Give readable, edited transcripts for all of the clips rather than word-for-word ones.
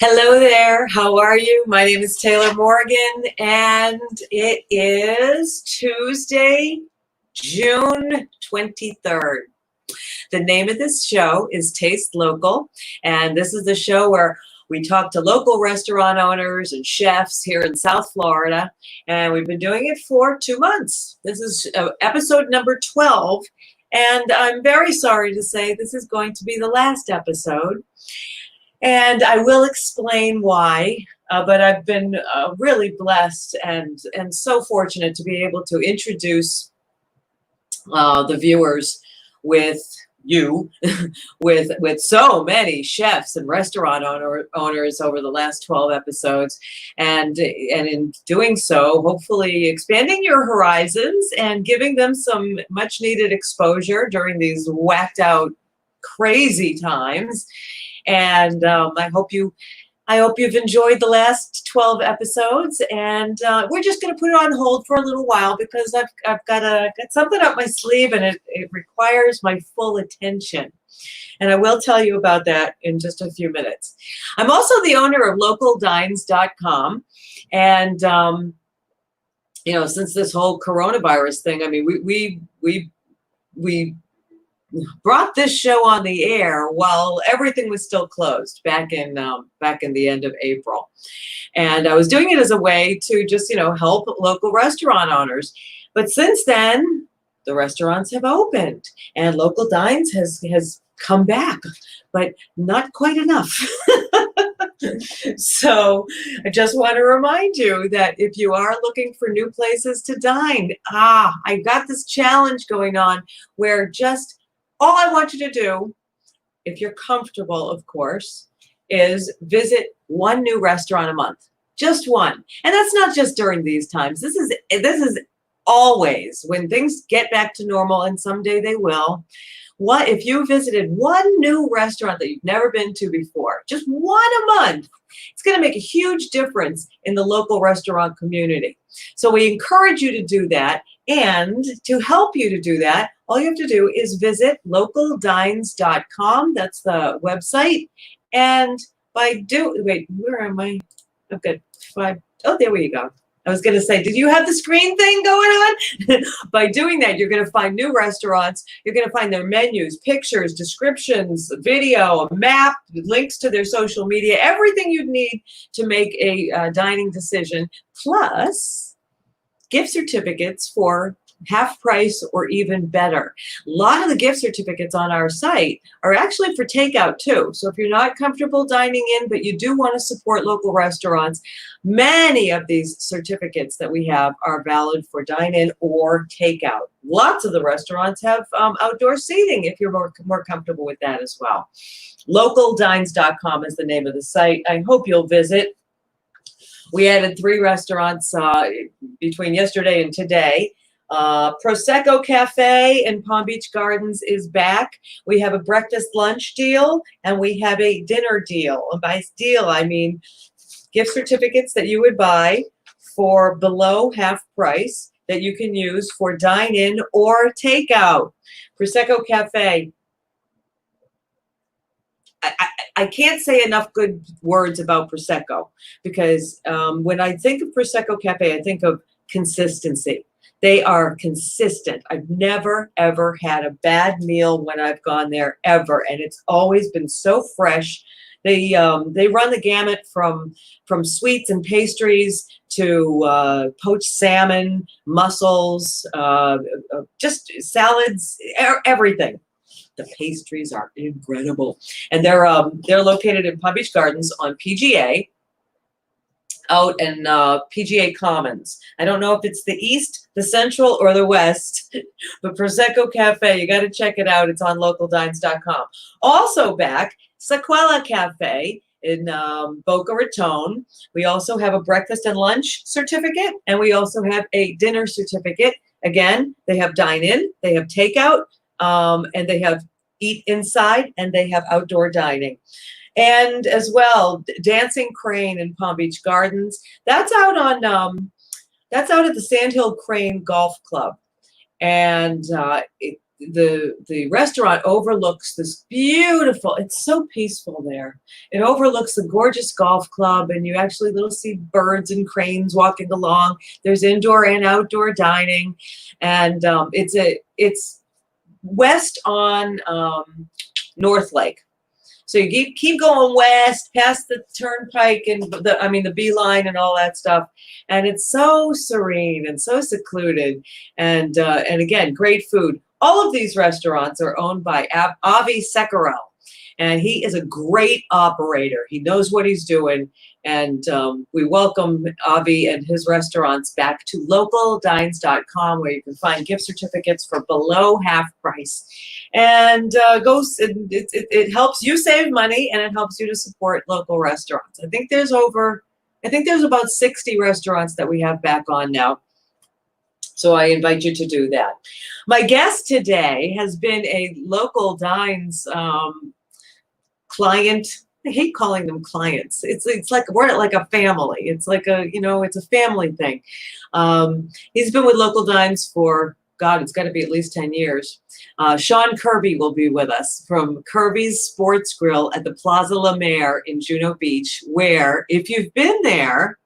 Hello there, how are you? My name is Taylor Morgan, and it is Tuesday, June 23rd. The name of this show is Taste Local, and this is the show where we talk to local restaurant owners and chefs here in South Florida, and we've been doing it for 2 months. This is episode number 12, and I'm very sorry to say this is going to be the last episode. And I will explain why, but I've been really blessed and so fortunate to be able to introduce the viewers with you, with so many chefs and restaurant owners over the last 12 episodes, and in doing so, hopefully expanding your horizons and giving them some much needed exposure during these whacked out, crazy times. And I hope you've enjoyed the last 12 episodes, and we're just going to put it on hold for a little while because I've got something up my sleeve, and it requires my full attention. And I will tell you about that in just a few minutes. I'm also the owner of localdines.com, and since this whole coronavirus thing, I mean, we brought this show on the air while everything was still closed back in the end of April. And I was doing it as a way to just, help local restaurant owners. But since then, the restaurants have opened and Local Dines has come back, but not quite enough. So I just want to remind you that if you are looking for new places to dine, I got this challenge going on where just all I want you to do, if you're comfortable, of course, is visit one new restaurant a month. Just one. And that's not just during these times. This is always when things get back to normal, and someday they will. What if you visited one new restaurant that you've never been to before? Just one a month. It's going to make a huge difference in the local restaurant community. So we encourage you to do that. And to help you to do that, all you have to do is visit localdines.com. That's the website. And where am I? I've got 5. Oh, there we go. I was going to say, did you have the screen thing going on? By doing that, you're going to find new restaurants. You're going to find their menus, pictures, descriptions, video, a map, links to their social media, everything you'd need to make a dining decision, plus gift certificates for half price or even better. A lot of the gift certificates on our site are actually for takeout too. So if you're not comfortable dining in, but you do want to support local restaurants, many of these certificates that we have are valid for dine-in or takeout. Lots of the restaurants have outdoor seating if you're more comfortable with that as well. Localdines.com is the name of the site. I hope you'll visit. We added 3 restaurants between yesterday and today. Prosecco Cafe in Palm Beach Gardens is back. We have a breakfast lunch deal, and we have a dinner deal. And by deal, I mean gift certificates that you would buy for below half price that you can use for dine-in or takeout. Prosecco Cafe. I can't say enough good words about Prosecco because when I think of Prosecco Cafe, I think of consistency. They are consistent. I've never, ever had a bad meal when I've gone there, ever. And it's always been so fresh. They run the gamut from sweets and pastries to poached salmon, mussels, just salads, everything. The pastries are incredible. And they're located in Palm Beach Gardens on PGA, out in PGA Commons. I don't know if it's the east, the central, or the west, but Prosecco Cafe, you got to check it out. It's on localdines.com. Also back, Sequela Cafe in Boca Raton. We also have a breakfast and lunch certificate, and we also have a dinner certificate. Again, they have dine-in, they have takeout, and they have eat inside, and they have outdoor dining. And as well, Dancing Crane in Palm Beach Gardens. That's out at the Sandhill Crane Golf Club. And the restaurant overlooks this beautiful, it's so peaceful there. It overlooks the gorgeous golf club, and you actually little see birds and cranes walking along. There's indoor and outdoor dining, and it's west on North Lake. So you keep going west past the turnpike and the Beeline and all that stuff, and it's so serene and so secluded, and again, great food. All of these restaurants are owned by Avi Sekarel, and he is a great operator. He knows what he's doing, and we welcome Avi and his restaurants back to localdines.com, where you can find gift certificates for below half price. And it helps you save money, and it helps you to support local restaurants. I think there's about 60 restaurants that we have back on now. So I invite you to do that. My guest today has been a Local Dines client. I hate calling them clients. It's like we're like a family. It's like it's a family thing. He's been with Local Dines for, God, it's got to be at least 10 years. Sean Kirby will be with us from Kirby's Sports Grill at the Plaza La Mer in Juno Beach, where, if you've been there,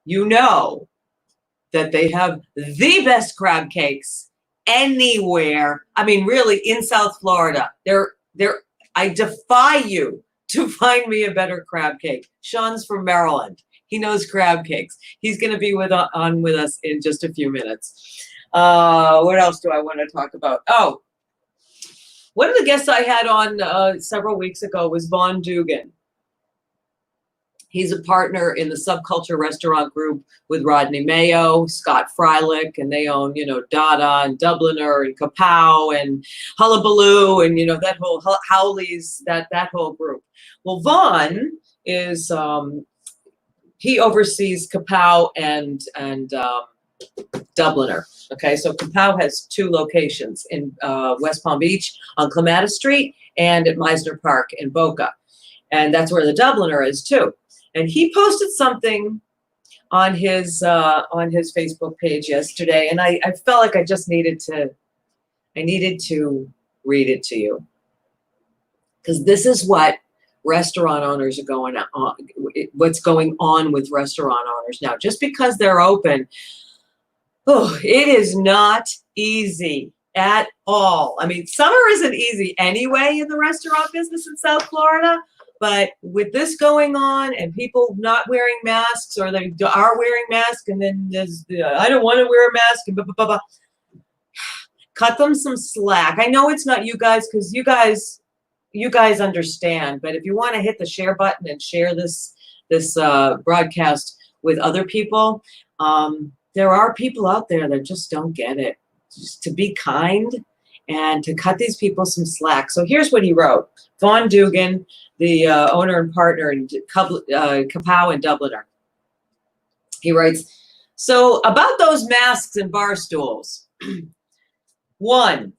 you know that they have the best crab cakes anywhere. I mean, really, in South Florida. I defy you to find me a better crab cake. Sean's from Maryland. He knows crab cakes. He's going to be on with us in just a few minutes. What else do I want to talk about? Oh, one of the guests I had on several weeks ago was Vaughn Dugan. He's a partner in the Subculture Restaurant Group with Rodney Mayo, Scott Freilich, and they own, Dada and Dubliner and Kapow and Hullabaloo and, that whole Howley's, that whole group. Well, Vaughn is, he oversees Kapow and Dubliner. Okay, so Kapow has 2 locations in West Palm Beach on Clematis Street and at Meisner Park in Boca. And that's where the Dubliner is too. And he posted something on his Facebook page yesterday, and I felt like I just needed to read it to you, because this is what restaurant owners are going on. What's going on with restaurant owners now? Just because they're open, it is not easy at all. I mean, summer isn't easy anyway in the restaurant business in South Florida. But with this going on and people not wearing masks, or they are wearing masks, and then there's I don't want to wear a mask, and blah, blah, blah, blah. Cut them some slack. I know it's not you guys, because you guys understand. But if you want to hit the share button and share this broadcast with other people, there are people out there that just don't get it. Just to be kind and to cut these people some slack. So here's what he wrote. Vaughn Dugan, the owner and partner in Kapow and Dubliner. He writes, so about those masks and bar stools. 1,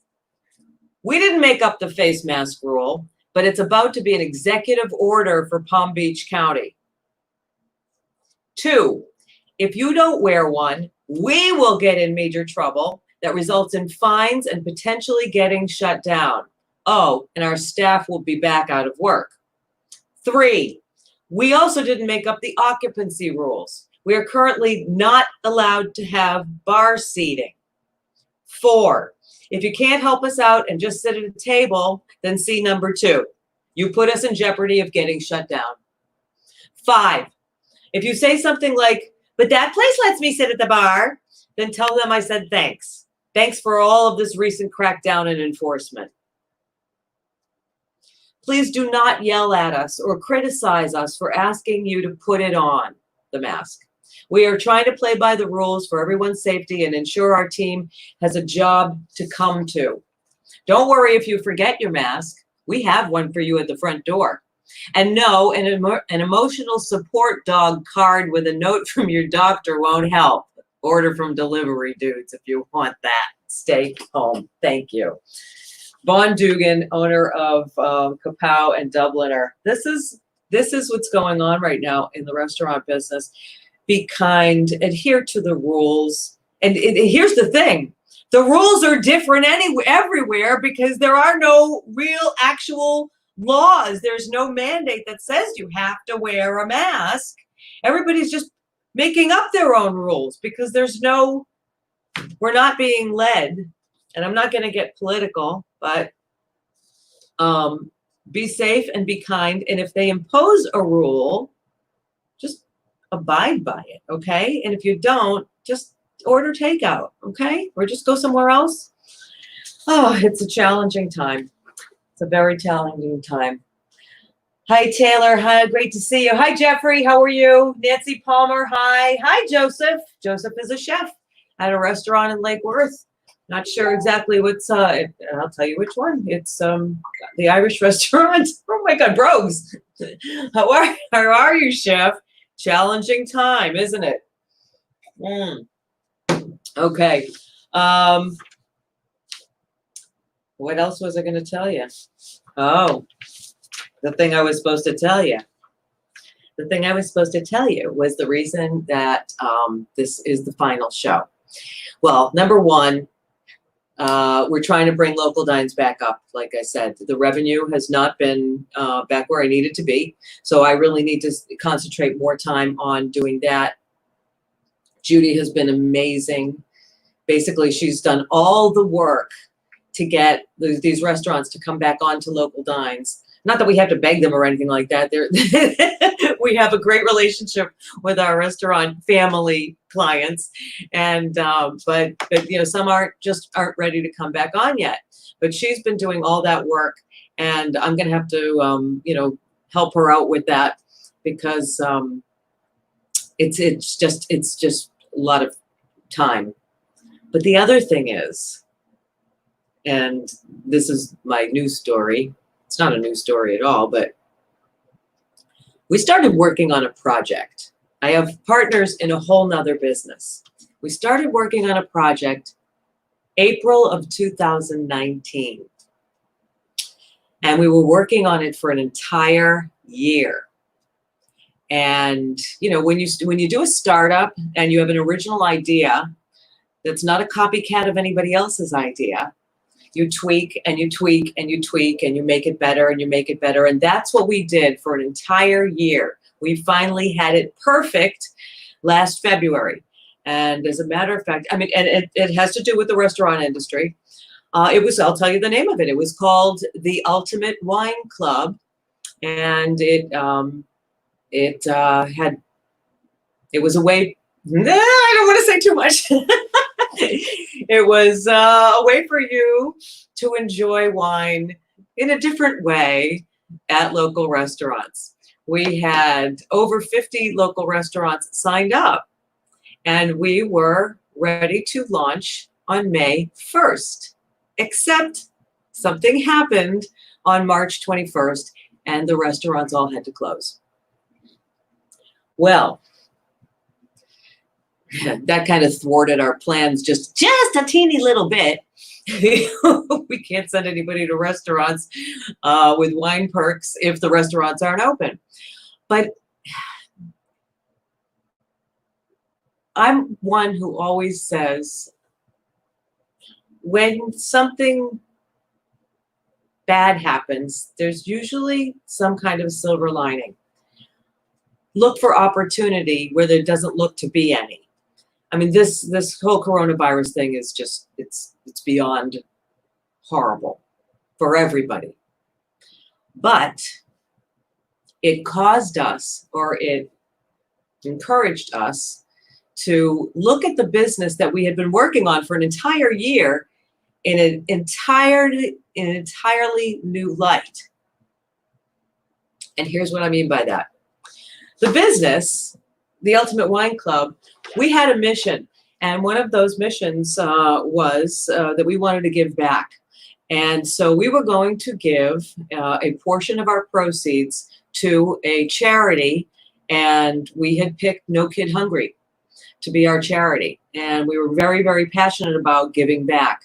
we didn't make up the face mask rule, but it's about to be an executive order for Palm Beach County. 2, if you don't wear one, we will get in major trouble that results in fines and potentially getting shut down. Oh, and our staff will be back out of work. 3, we also didn't make up the occupancy rules. We are currently not allowed to have bar seating. 4, if you can't help us out and just sit at a table, then see number 2. You put us in jeopardy of getting shut down. 5, if you say something like, but that place lets me sit at the bar, then tell them I said thanks. Thanks for all of this recent crackdown and enforcement. Please do not yell at us or criticize us for asking you to put it on, the mask. We are trying to play by the rules for everyone's safety and ensure our team has a job to come to. Don't worry if you forget your mask. We have one for you at the front door. And no, an emotional support dog card with a note from your doctor won't help. Order from delivery dudes if you want that. Stay home. Thank you. Vaughn Dugan, owner of Kapow and Dubliner. This is what's going on right now in the restaurant business. Be kind, adhere to the rules. And here's the thing. The rules are different everywhere because there are no real actual laws. There's no mandate that says you have to wear a mask. Everybody's just making up their own rules because we're not being led. And I'm not going to get political, but be safe and be kind. And if they impose a rule, just abide by it, okay? And if you don't, just order takeout, okay? Or just go somewhere else. Oh, it's a challenging time. It's a very challenging time. Hi, Taylor. Hi, great to see you. Hi, Jeffrey. How are you? Nancy Palmer. Hi. Hi, Joseph. Joseph is a chef at a restaurant in Lake Worth. Not sure exactly what's, I'll tell you which one. It's the Irish restaurant. Oh my God, Brogues. How are you, chef? Challenging time, isn't it? Okay. What else was I going to tell you? Oh, the thing I was supposed to tell you. The thing I was supposed to tell you was the reason that this is the final show. Well, number one, we're trying to bring local dines back up. Like I said, the revenue has not been back where I need it to be. So I really need to concentrate more time on doing that. Judy has been amazing. Basically, she's done all the work to get these restaurants to come back onto local dines. Not that we have to beg them or anything like that. We have a great relationship with our restaurant family clients, and but you know, some aren't ready to come back on yet. But she's been doing all that work, and I'm gonna have to you know, help her out with that because it's just a lot of time. But the other thing is, and this is my news story. It's not a news story at all, but we started working on a project. I have partners in a whole nother business. We started working on a project April of 2019. And we were working on it for an entire year. And you know, when you do a startup and you have an original idea that's not a copycat of anybody else's idea, you tweak and you tweak and you tweak and you make it better and you make it better. And that's what we did for an entire year. We finally had it perfect last February. And as a matter of fact, I mean, and it has to do with the restaurant industry. I'll tell you the name of it. It was called the Ultimate Wine Club. And it was a way, I don't want to say too much. It was a way for you to enjoy wine in a different way at local restaurants. We had over 50 local restaurants signed up, and we were ready to launch on May 1st, except something happened on March 21st, and the restaurants all had to close. Well, that kind of thwarted our plans just a teeny little bit. We can't send anybody to restaurants with wine perks if the restaurants aren't open. But I'm one who always says, when something bad happens, there's usually some kind of silver lining. Look for opportunity where there doesn't look to be any. I mean, this whole coronavirus thing is just, it's beyond horrible for everybody. But it caused us, or it encouraged us to look at the business that we had been working on for an entire year in an entirely new light. And here's what I mean by that. The business, the Ultimate Wine Club, we had a mission, and one of those missions was that we wanted to give back. And so we were going to give a portion of our proceeds to a charity, and we had picked No Kid Hungry to be our charity. And we were very, very passionate about giving back.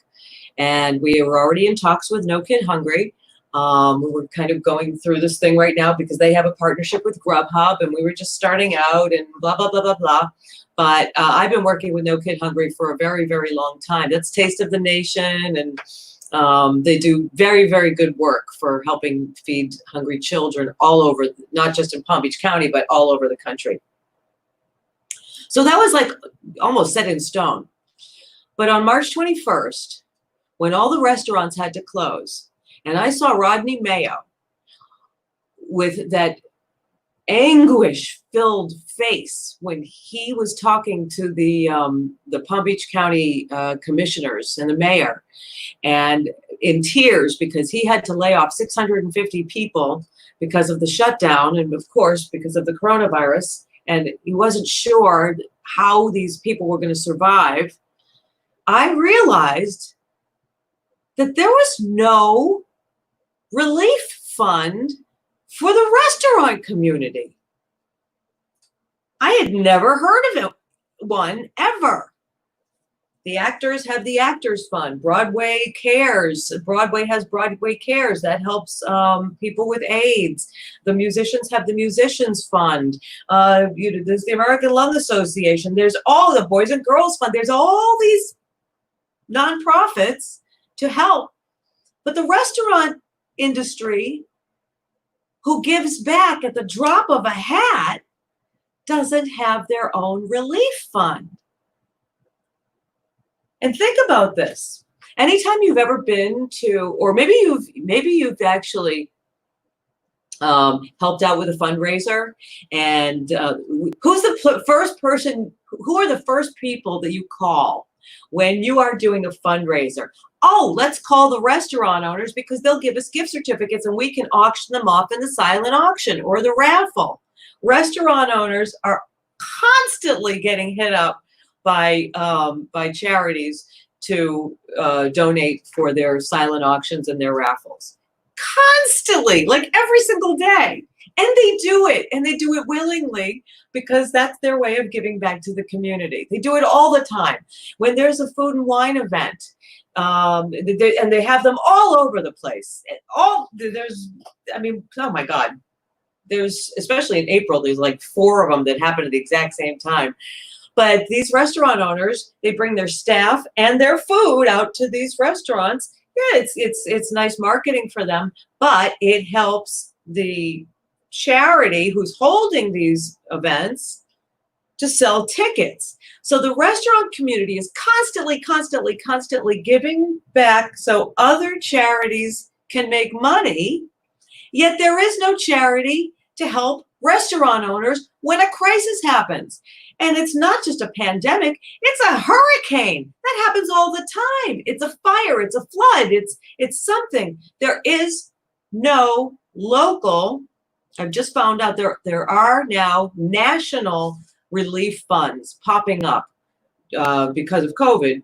And we were already in talks with No Kid Hungry. We were kind of going through this thing right now because they have a partnership with Grubhub, and we were just starting out and blah, blah, blah, blah, blah. But I've been working with No Kid Hungry for a very, very long time. That's Taste of the Nation, and they do very, very good work for helping feed hungry children all over, not just in Palm Beach County, but all over the country. So that was like almost set in stone. But on March 21st, when all the restaurants had to close, and I saw Rodney Mayo with that anguish-filled face when he was talking to the Palm Beach County commissioners and the mayor, and in tears because he had to lay off 650 people because of the shutdown and, of course, because of the coronavirus, and he wasn't sure how these people were going to survive. I realized that there was no relief fund for the restaurant community. I had never heard of one ever. The actors have the Actors Fund. Broadway Cares. Broadway has Broadway Cares. That helps people with AIDS. The musicians have the Musicians Fund. There's the American Lung Association. There's all the Boys and Girls Fund. There's all these nonprofits to help. But the restaurant industry, who gives back at the drop of a hat, doesn't have their own relief fund. And think about this. Anytime you've ever been to, or maybe you've actually helped out with a fundraiser, and who's the first person, who are the first people that you call when you are doing a fundraiser? Oh, let's call the restaurant owners because they'll give us gift certificates and we can auction them off in the silent auction or the raffle. Restaurant owners are constantly getting hit up by charities to donate for their silent auctions and their raffles. Constantly, like every single day. And they do it, and they do it willingly because that's their way of giving back to the community. They do it all the time. When there's a food and wine event, and they have them all over the place. Oh my God. There's, especially in April, there's like 4 of them that happen at the exact same time. But these restaurant owners, they bring their staff and their food out to these restaurants. Yeah, it's nice marketing for them, but it helps the charity who's holding these events to sell tickets. So the restaurant community is constantly giving back so other charities can make money, yet there is no charity to help restaurant owners when a crisis happens. And it's not just a pandemic, it's a hurricane. That happens all the time. It's a fire, it's a flood, it's something. There is no local, I've just found out there are now national relief funds popping up because of COVID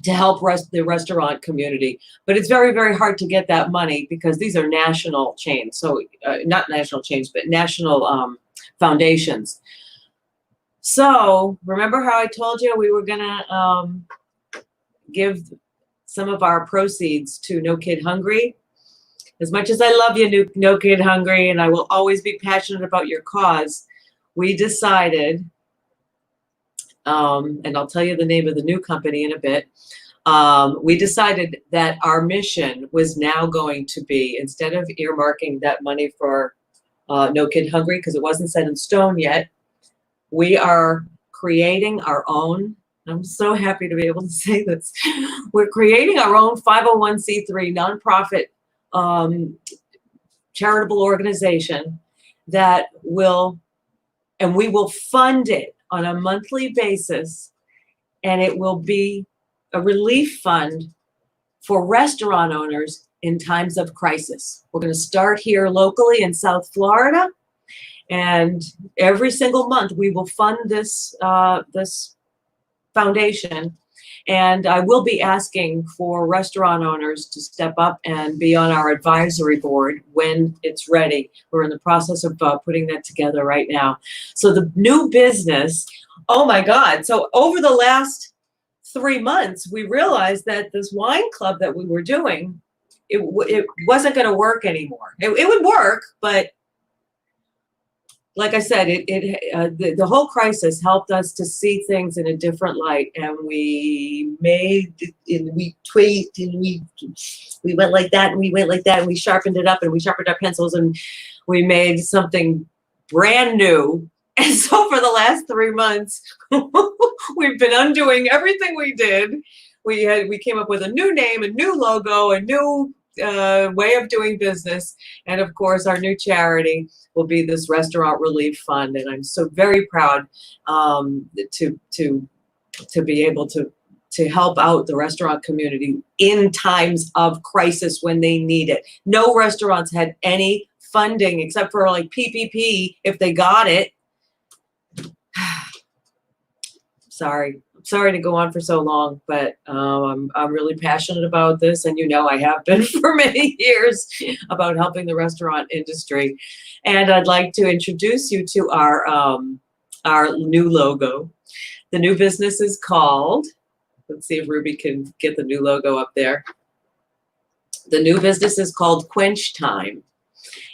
to help the restaurant community. But it's very, very hard to get that money because these are national chains. So not national chains, but national foundations. So remember how I told you we were gonna give some of our proceeds to No Kid Hungry? As much as I love you, No Kid Hungry, and I will always be passionate about your cause, we decided, and I'll tell you the name of the new company in a bit, we decided that our mission was now going to be, instead of earmarking that money for No Kid Hungry, because it wasn't set in stone yet, we are creating our own, I'm so happy to be able to say this, we're creating our own 501c3 nonprofit charitable organization that will, and we will fund it on a monthly basis, and it will be a relief fund for restaurant owners in times of crisis. We're going to start here locally in South Florida, and every single month we will fund this this foundation. And I will be asking for restaurant owners to step up and be on our advisory board when it's ready. We're in the process of putting that together right now. So the new business, oh my God. So over the last 3 months, we realized that this wine club that we were doing it wasn't going to work anymore. It would work, but like I said, the whole crisis helped us to see things in a different light, and we made and we tweaked and we went like that and we went like that and we sharpened it up and we sharpened our pencils and we made something brand new. And so for the last 3 months, we've been undoing everything we did. We came up with a new name, a new logo, a new way of doing business, and of course, our new charity will be this Restaurant Relief Fund. And I'm so very proud to be able to help out the restaurant community in times of crisis when they need it. No restaurants had any funding except for like PPP if they got it. Sorry to go on for so long, but I'm really passionate about this, and you know I have been for many years about helping the restaurant industry. And I'd like to introduce you to our new logo. The new business is called, let's see if Ruby can get the new logo up there. The new business is called Quench Time.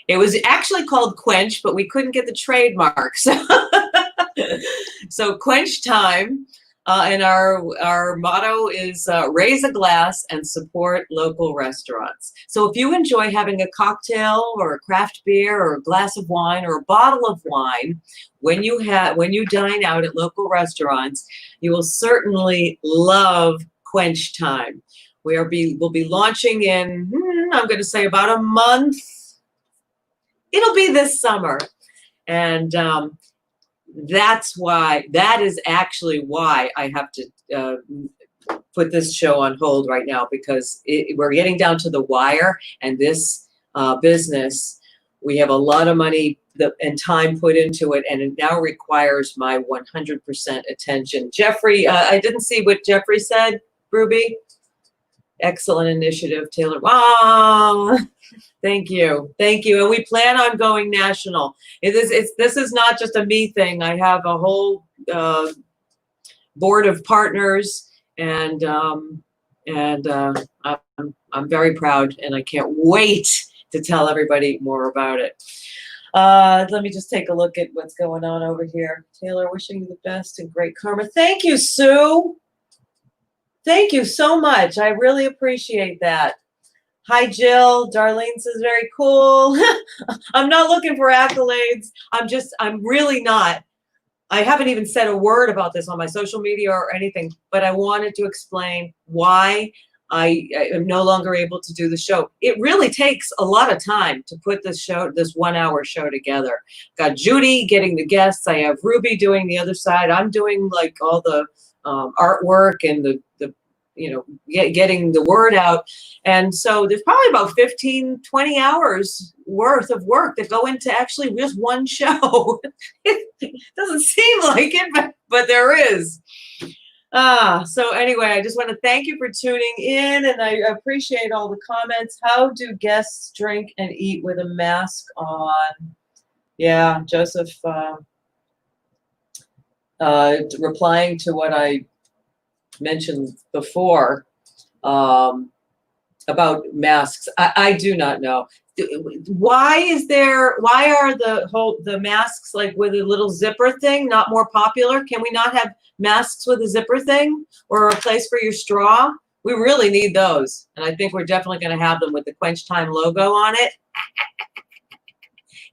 It was actually called Quench, but we couldn't get the trademark. So Quench Time. And our motto is raise a glass and support local restaurants. So if you enjoy having a cocktail or a craft beer or a glass of wine or a bottle of wine when you dine out at local restaurants, you will certainly love Quench Time. We'll be launching in, I'm going to say about a month. It'll be this summer. And that is actually why I have to put this show on hold right now, because we're getting down to the wire, and this business, we have a lot of money and time put into it, and it now requires my 100% attention. Jeffrey, I didn't see what Jeffrey said, Ruby. Excellent initiative, Taylor. Wow. Thank you. And we plan on going national. This is not just a me thing. I have a whole board of partners, and I'm very proud, and I can't wait to tell everybody more about it. Let me just take a look at what's going on over here. Taylor, wishing you the best and great karma. Thank you, Sue. Thank you so much. I really appreciate that. Hi, Jill. Darlene says, very cool. I'm not looking for accolades. I'm really not. I haven't even said a word about this on my social media or anything, but I wanted to explain why I am no longer able to do the show. It really takes a lot of time to put this 1 hour show together. Got Judy getting the guests. I have Ruby doing the other side. I'm doing like all the artwork and the getting the word out. And so there's probably about 15, 20 hours worth of work that go into actually just one show. It doesn't seem like it, but there is. So anyway, I just want to thank you for tuning in, and I appreciate all the comments. How do guests drink and eat with a mask on? Yeah, Joseph replying to what I mentioned before about masks. I do not know. Why are the masks like with a little zipper thing not more popular? Can we not have masks with a zipper thing or a place for your straw? We really need those. And I think we're definitely going to have them with the Quench Time logo on it.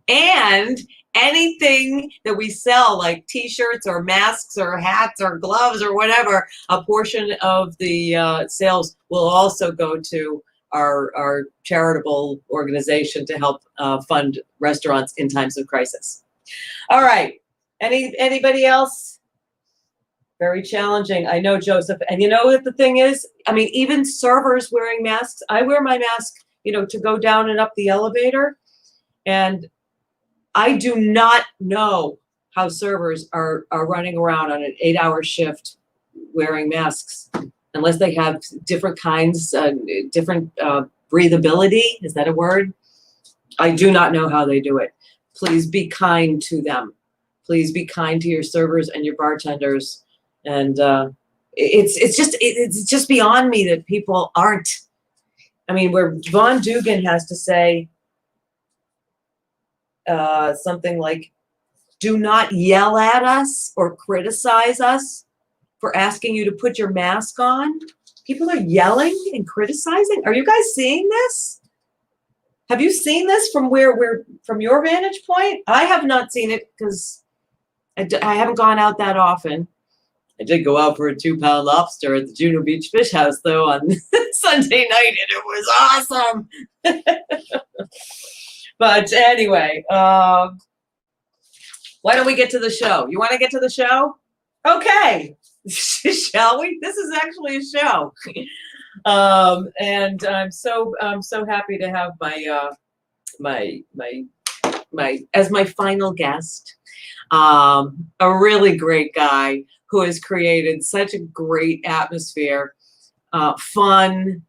And anything that we sell, like t-shirts or masks or hats or gloves or whatever, a portion of the sales will also go to our charitable organization to help fund restaurants in times of crisis. All right. Anybody else? Very challenging. I know, Joseph. And you know what the thing is? I mean, even servers wearing masks. I wear my mask, to go down and up the elevator. And I do not know how servers are running around on an 8-hour shift wearing masks, unless they have different kinds, different breathability. Is that a word? I do not know how they do it. Please be kind to them. Please be kind to your servers and your bartenders. And it's just beyond me that people aren't. I mean, where Vaughn Dugan has to say something like, do not yell at us or criticize us for asking you to put your mask on. People are yelling and criticizing. Are you guys seeing this? Have you seen this from from your vantage point? I have not seen it because I haven't gone out that often. I did go out for a 2-pound lobster at the Juno Beach Fish House, though, on Sunday night, and it was awesome. But anyway, why don't we get to the show? You want to get to the show? Okay. Shall we? This is actually a show. And I'm so happy to have my as my final guest, a really great guy who has created such a great atmosphere, fun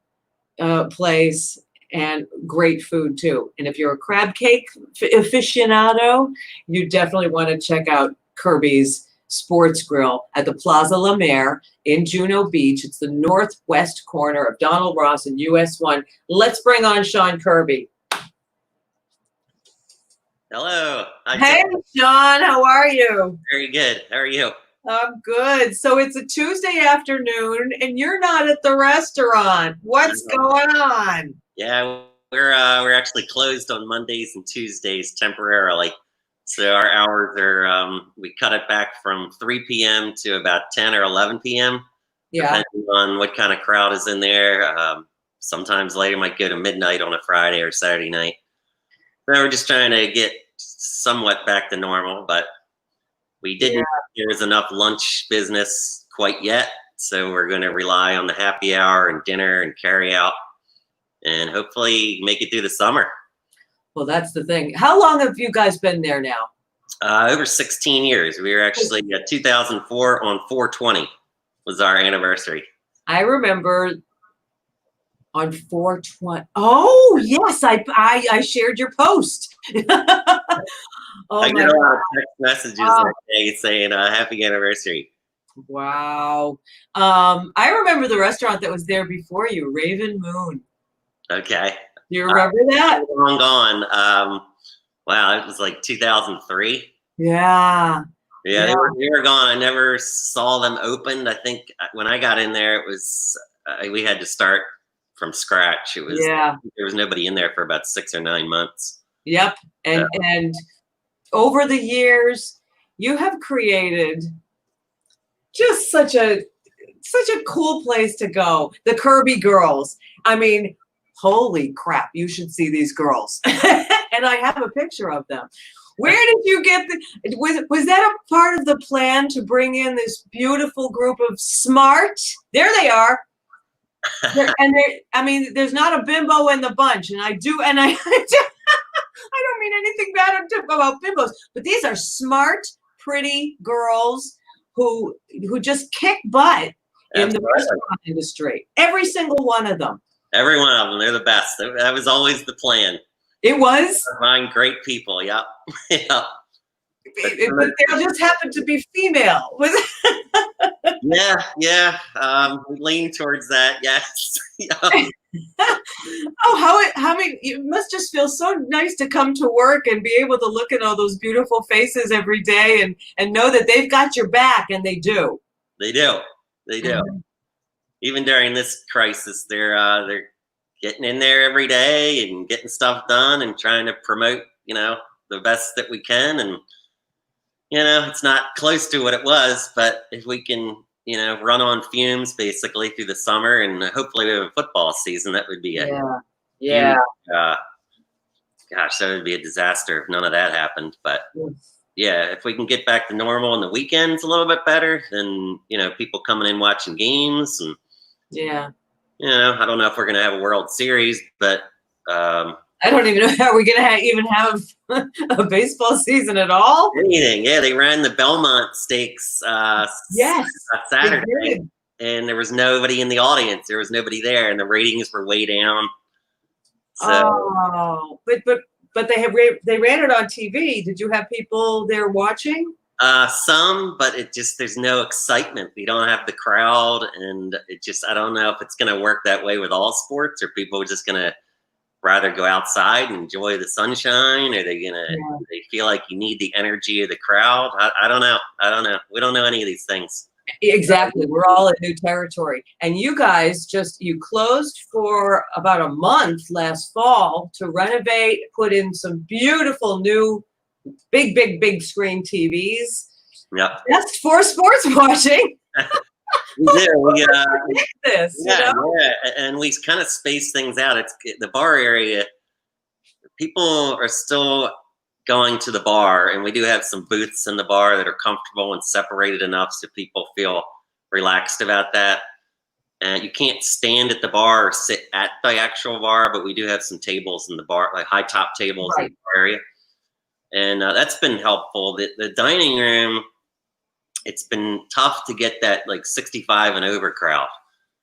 place, and great food too. And if you're a crab cake aficionado, you definitely want to check out Kirby's Sports Grill at the Plaza La Mer in Juno Beach. It's the northwest corner of Donald Ross and US 1. Let's bring on Sean Kirby. Hello. Hey, Sean, how are you? Very good. How are you? I'm good. So it's a Tuesday afternoon, and you're not at the restaurant. What's going on? Yeah, we're actually closed on Mondays and Tuesdays temporarily. So our hours are we cut it back from 3 p.m. to about 10 or 11 p.m. Yeah. Depending on what kind of crowd is in there. Sometimes later might go to midnight on a Friday or Saturday night. So we're just trying to get somewhat back to normal, but we didn't. There was enough lunch business quite yet, so we're going to rely on the happy hour and dinner and carry out, and hopefully make it through the summer. Well, that's the thing. How long have you guys been there now? Over 16 years. We were actually 2004 on 4/20 was our anniversary. I remember on 4/20. Oh yes, I shared your post. Oh, I get a lot of text messages that day saying happy anniversary. Wow. I remember the restaurant that was there before you, Raven Moon. Okay. You remember that? Long gone. Wow, it was like 2003. Yeah. Yeah, they were gone. I never saw them opened. I think when I got in there, it was we had to start from scratch. It was there was nobody in there for about 6 or 9 months. Yep. And over the years, you have created just such a cool place to go. The Kirby Girls. I mean, holy crap, you should see these girls. And I have a picture of them. Where did you get was that a part of the plan to bring in this beautiful group of smart? There they are. I mean, there's not a bimbo in the bunch, and I don't mean anything bad about bimbos, but these are smart, pretty girls who just kick butt in the restaurant industry. Every single one of them. Every one of them. They're the best. That was always the plan. It was? Find great people. Yep. Yep. But they just happened to be female. Yeah. We lean towards that. Yes. Oh, how many? It must just feel so nice to come to work and be able to look at all those beautiful faces every day and know that they've got your back, and they do. They do. Mm-hmm. Even during this crisis, they're getting in there every day and getting stuff done and trying to promote, the best that we can. And, it's not close to what it was, but if we can, run on fumes basically through the summer and hopefully we have a football season, that would be yeah. Gosh, that would be a disaster if none of that happened. But yeah, if we can get back to normal on the weekends a little bit better, then, people coming in watching games and, I don't know if we're going to have a World Series, but I don't even know how we're going to even have a baseball season at all. Anything. Yeah, they ran the Belmont Stakes Saturday, and there was nobody in the audience. There was nobody there, and the ratings were way down. So, but they ran it on TV. Did you have people there watching? Some, but there's no excitement. We don't have the crowd, and I don't know if it's going to work that way with all sports, or people are just going to rather go outside and enjoy the sunshine, or they feel like you need the energy of the crowd. I don't know. We don't know any of these things. Exactly. We're all in new territory. And you guys you closed for about a month last fall to renovate, put in some beautiful new big screen TVs. Yeah. That's for sports watching. We do. Yeah, and we kind of space things out. It's the bar area. People are still going to the bar, and we do have some booths in the bar that are comfortable and separated enough so people feel relaxed about that. And you can't stand at the bar or sit at the actual bar, but we do have some tables in the bar, like high top tables in the bar area. And that's been helpful. The dining room, it's been tough to get that like 65 and over crowd.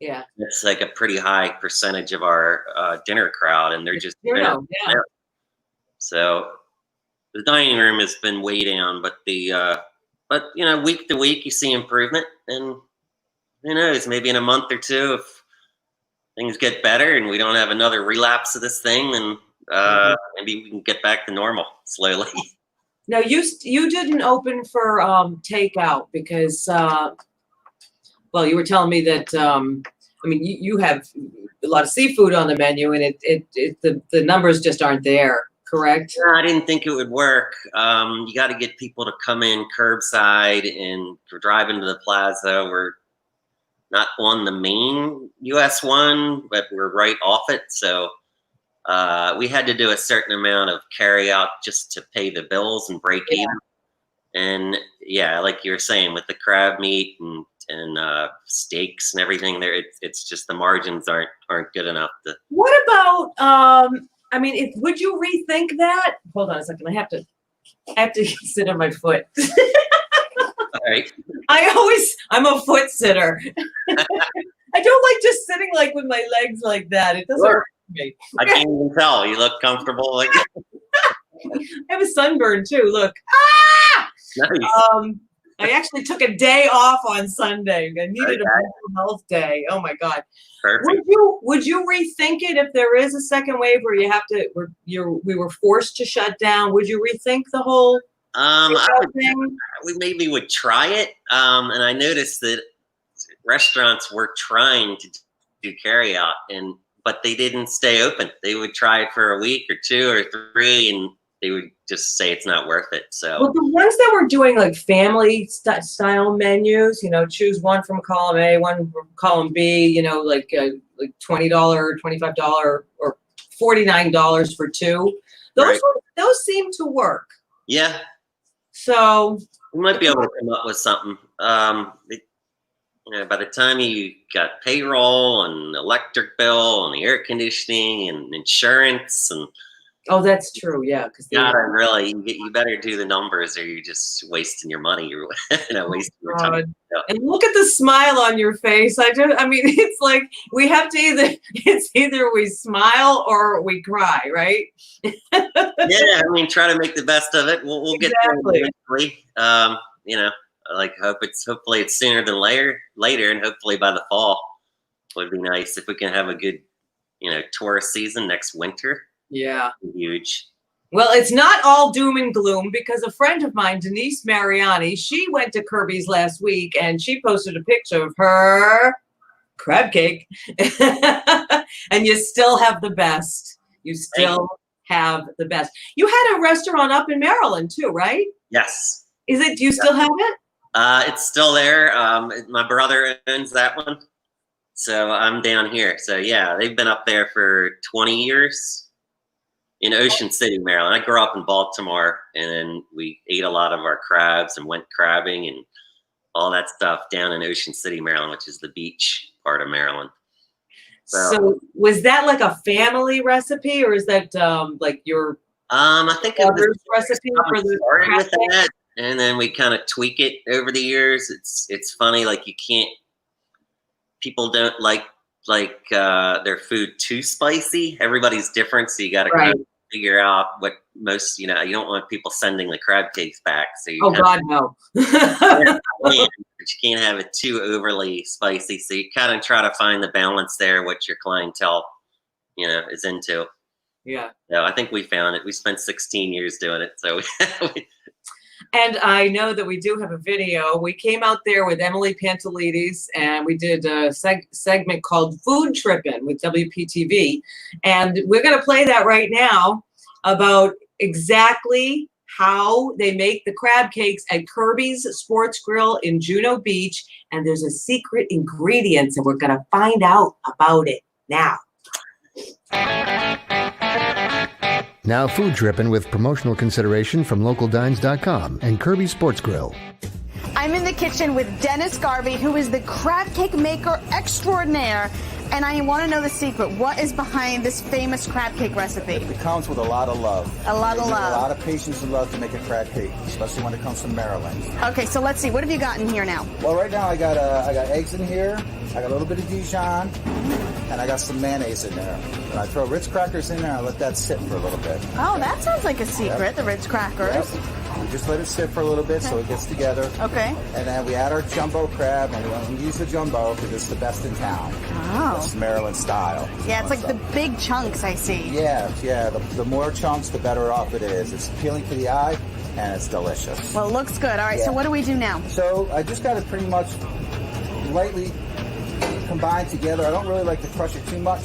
Yeah. It's like a pretty high percentage of our dinner crowd, and they're just yeah. So the dining room has been way down, but week to week you see improvement, and who knows, maybe in a month or two, if things get better and we don't have another relapse of this thing, then maybe we can get back to normal slowly. Now you didn't open for takeout because you were telling me that you have a lot of seafood on the menu, and the numbers just aren't there. Correct? No, I didn't think it would work. You got to get people to come in curbside, and we're driving to the plaza. We're not on the main US one, but we're right off it. So we had to do a certain amount of carry out just to pay the bills and break even. And yeah, like you were saying, with the crab meat and steaks and everything, it's just the margins aren't good enough to. What about would you rethink that? Hold on a second. I have to sit on my foot. All right. I'm a foot sitter. I don't like just sitting like with my legs like that. It doesn't work for me. I can't even tell. You look comfortable. Like I have a sunburn too. Look. Ah! Nice. I actually took a day off on Sunday. I needed a mental health day. Oh my God. Perfect. Would you rethink it if there is a second wave where we were forced to shut down? Would you rethink the whole thing? We maybe would try it. And I noticed that restaurants were trying to do carry out, but they didn't stay open. They would try it for a week or two or three, and they would just say it's not worth it. So the ones that were doing like family style menus, choose one from column A, one from column B, like $20, $25, or $49 for two. Those seem to work. Yeah. So we might be able to come up with something. By the time you got payroll and electric bill and the air conditioning and insurance and. Oh, that's true. Yeah, because you better do the numbers, or you're just wasting your money. You're wasting your time. And look at the smile on your face. It's like we have to either we smile or we cry, right? Yeah, try to make the best of it. We'll get there eventually. Hopefully it's sooner than later, and hopefully by the fall would be nice if we can have a good, tourist season next winter. Yeah. Huge. Well, it's not all doom and gloom, because a friend of mine, Denise Mariani, she went to Kirby's last week and she posted a picture of her crab cake. And you still have the best. You still have the best. You had a restaurant up in Maryland too, right? Yes. Do you still have it? It's still there. My brother owns that one. So I'm down here. So yeah, they've been up there for 20 years. In Ocean City, Maryland. I grew up in Baltimore, and then we ate a lot of our crabs and went crabbing and all that stuff down in Ocean City, Maryland, which is the beach part of Maryland. So was that like a family recipe, or is that like your I think it was recipe for the started with that, and then we kind of tweak it over the years. It's funny, like people don't like their food too spicy. Everybody's different, so you got to kind of figure out what most, you don't want people sending the crab cakes back. So you Oh God, no. but you can't have it too overly spicy. So you kind of try to find the balance there, what your clientele, is into. Yeah. So I think we found it. We spent 16 years doing it. So And I know that we do have a video. We came out there with Emily Pantelides and we did a segment called Food Trippin' with WPTV. And we're going to play that right now about exactly how they make the crab cakes at Kirby's Sports Grill in Juno Beach. And there's a secret ingredient, and we're going to find out about it now. Now Food Trippin' with promotional consideration from localdines.com and Kirby Sports Grill. I'm in the kitchen with Dennis Garvey, who is the crab cake maker extraordinaire, and I want to know the secret. What is behind this famous crab cake recipe? It comes with a lot of love. A lot of love. A lot of patience and love to make a crab cake, especially when it comes from Maryland. Okay, so let's see. What have you got in here now? Well, right now I got eggs in here. I got a little bit of Dijon, and I got some mayonnaise in there. And I throw Ritz crackers in there. I let that sit for a little bit. Oh, that sounds like a secret. The Ritz crackers. Yep. We just let it sit for a little bit so it gets together. Okay. And then we add our jumbo crab, and we use the jumbo because it's the best in town. Oh. It's Maryland style. Yeah, it's like the big chunks I see. Yeah. The more chunks, the better off it is. It's appealing to the eye, and it's delicious. Well, it looks good. All right, so what do we do now? So I just got it pretty much lightly combined together. I don't really like to crush it too much.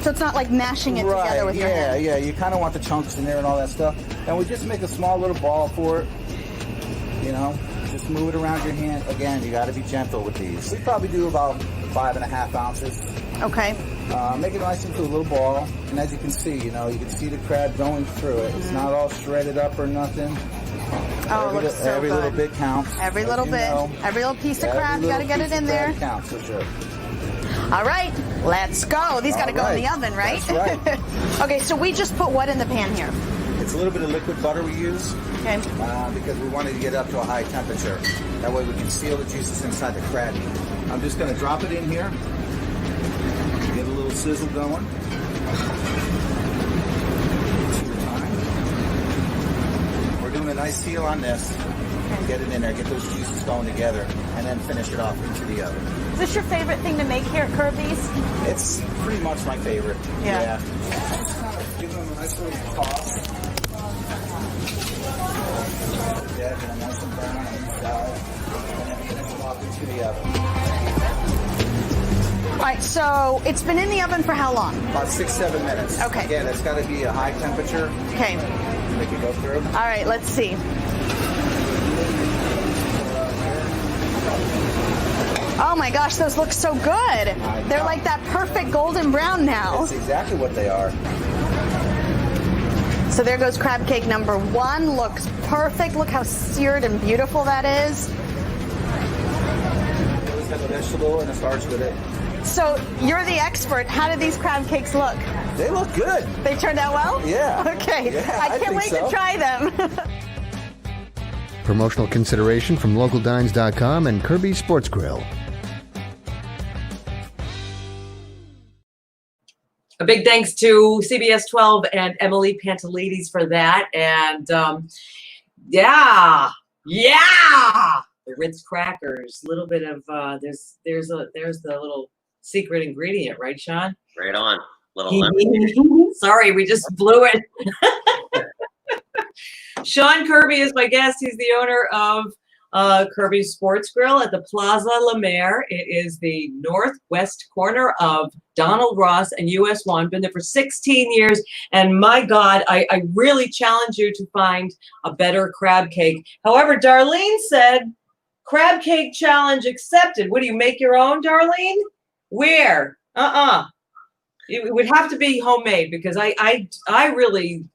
So it's not like mashing it together with your hand. Yeah. You kind of want the chunks in there and all that stuff. And we just make a small little ball for it. Just move it around your hand. Again, you got to be gentle with these. We probably do about 5.5 ounces. Okay. Make it nice into a little ball. And as you can see, you can see the crab going through it. It's not all shredded up or nothing. Oh, it looks so every good. little bit counts. Every little bit. Every little piece of crab, you got to get it in there. Counts for sure. All right, let's go. These got to go in the oven, right? That's right. Okay, so we just put what in the pan here? It's a little bit of liquid butter we use. Okay. Because we wanted to get up to a high temperature. That way we can seal the juices inside the crab. I'm just going to drop it in here. Get a little sizzle going. We're doing a nice seal on this. Get it in there, get those juices going together, and then finish it off into the oven. Is this your favorite thing to make here at Kirby's? It's pretty much my favorite. Yeah. Just kind of give them a nice little toss. Get them nice and brown on the inside, and then finish them off into the oven. All right, so it's been in the oven for how long? About 6-7 minutes. Okay. Again, it's got to be a high temperature. Okay. Make it go through. All right, let's see. Oh my gosh, those look so good. They're like that perfect golden brown now. That's exactly what they are. So there goes crab cake number 1. Looks perfect. Look how seared and beautiful that is. Always have a vegetable and a starch with it. So you're the expert. How do these crab cakes look? They look good. They turned out well? Yeah. Okay. Yeah, I can't wait to try them. Promotional consideration from localdines.com and Kirby Sports Grill. A big thanks to CBS 12 and Emily Pantelides for that. And the Ritz crackers, a little bit of there's the little secret ingredient, right, Sean? right on. Little lemon. Sorry, we just blew it. Sean Kirby is my guest. He's the owner of Kirby Sports Grill at the Plaza La Mer. It is the northwest corner of Donald Ross and US 1. Been there for 16 years. And my God, I really challenge you to find a better crab cake. However, Darlene said, crab cake challenge accepted. What do you make your own, Darlene? Where? It would have to be homemade because I really.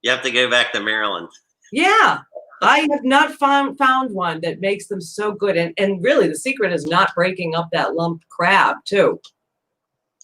You have to go back to Maryland. Yeah. I have not found one that makes them so good. And really, the secret is not breaking up that lump crab, too.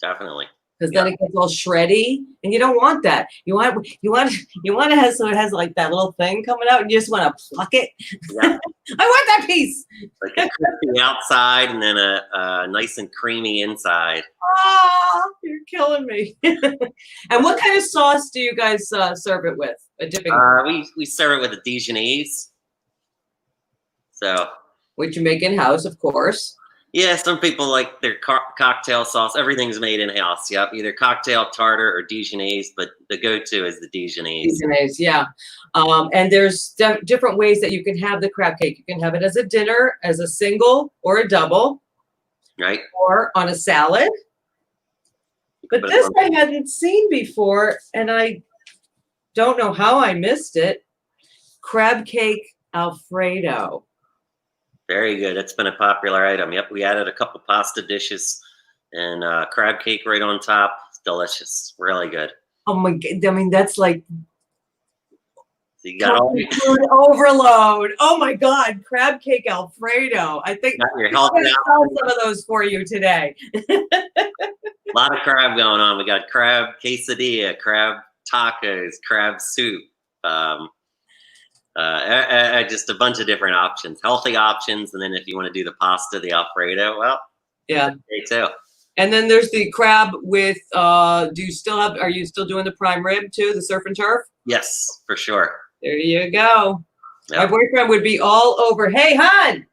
Definitely. because then it gets all shreddy, and you don't want that. You want to have so it has like that little thing coming out, and you just want to pluck it. Yeah. I want that piece. Like a crispy outside and then a nice and creamy inside. Oh, you're killing me. And what kind of sauce do you guys serve it with? A dipping? We serve it with a Dijonnaise. So. Which you make in-house, of course. Yeah, some people like their cocktail sauce. Everything's made in-house. Yep, either cocktail tartar or Dijonnaise, but the go-to is the Dijonnaise. Dijonnaise, yeah. And there's different ways that you can have the crab cake. You can have it as a dinner, as a single or a double. Right. Or on a salad. But this I hadn't seen before, and I don't know how I missed it. Crab cake Alfredo. Very good. It's been a popular item. Yep, we added a couple pasta dishes and crab cake right on top. It's delicious. Really good. Oh my God. I mean, that's like So you got all food overload. Oh my God. Crab cake Alfredo. I think got your I'm health going to now. sell some of those for you today. A lot of crab going on. We got crab quesadilla, crab tacos, crab soup. Just a bunch of different options, healthy options, and then if you want to do the pasta, the Alfredo, well, Yeah. okay too. And then there's the crab with. Are you still doing the prime rib too, the surf and turf? Yes, for sure. There you go. My Yep. boyfriend would be all over. Hey, hon.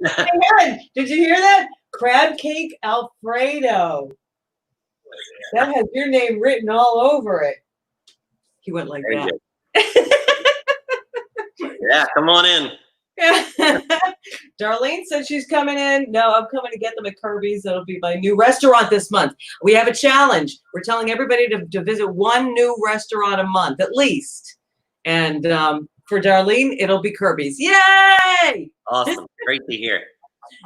Hey, hon. Did you hear that? Crab cake Alfredo. That has your name written all over it. He went like Very that. good. Yeah, come on in. Darlene said she's coming in. No, I'm coming to get them at Kirby's. It'll be my new restaurant this month. We have a challenge. We're telling everybody to visit one new restaurant a month, at least. And for Darlene, it'll be Kirby's. Yay! Awesome. Great to hear.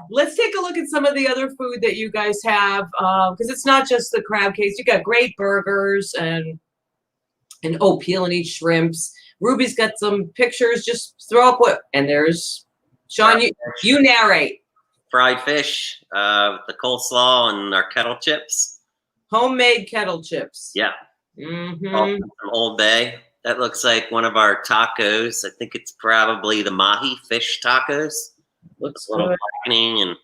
Let's take a look at some of the other food that you guys have, because it's not just the crab cakes. You got great burgers and peel and eat shrimps. Ruby's got some pictures. Just throw up what, and there's Sean. You narrate. Fried fish, with the coleslaw and our kettle chips. Homemade kettle chips. Yeah. Mm-hmm. From Old Bay. That looks like one of our tacos. I think it's probably the Mahi fish tacos. Looks A little good. blackening and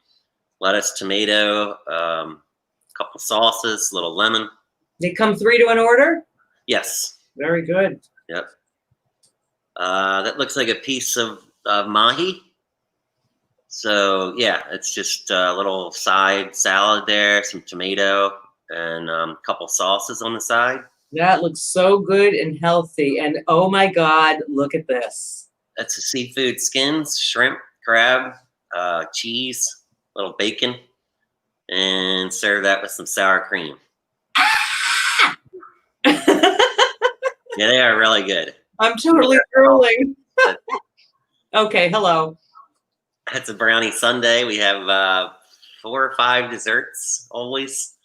lettuce, tomato, couple sauces, little lemon. They come 3 to an order. Yes. Very good. Yep. That looks like a piece of Mahi. So yeah, it's just a little side salad there, some tomato, and a couple sauces on the side. That looks so good and healthy. And oh my God, look at this. That's the seafood skins, shrimp, crab, cheese, little bacon, and serve that with some sour cream. Yeah, they are really good. I'm totally drooling. Okay, hello. That's a brownie sundae. We have 4 or 5 desserts always.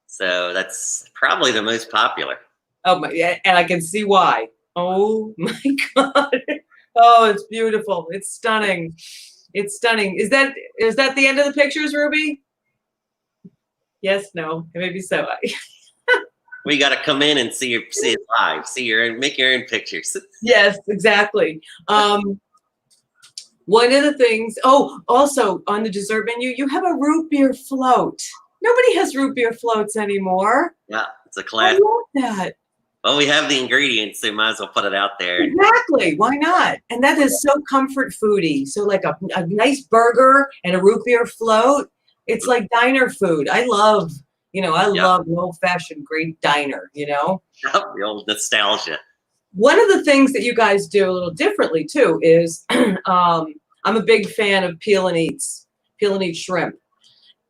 So that's probably the most popular. Oh my, yeah, and I can see why. Oh my God. Oh, it's beautiful. It's stunning. It's stunning. Is that the end of the pictures, Ruby? Yes, no, maybe so. We got to come in and see it live. Make your own pictures. Yes, exactly. One of the things, also on the dessert menu, you have a root beer float. Nobody has root beer floats anymore. Yeah, it's a I classic. love that. Well, we have the ingredients, so might as well put it out there. Exactly. Why not? And that is so comfort foody. So like a nice burger and a root beer float. It's like diner food. I love an old-fashioned great diner, Yep, the old nostalgia. One of the things that you guys do a little differently too is I'm a big fan of peel and eat shrimp.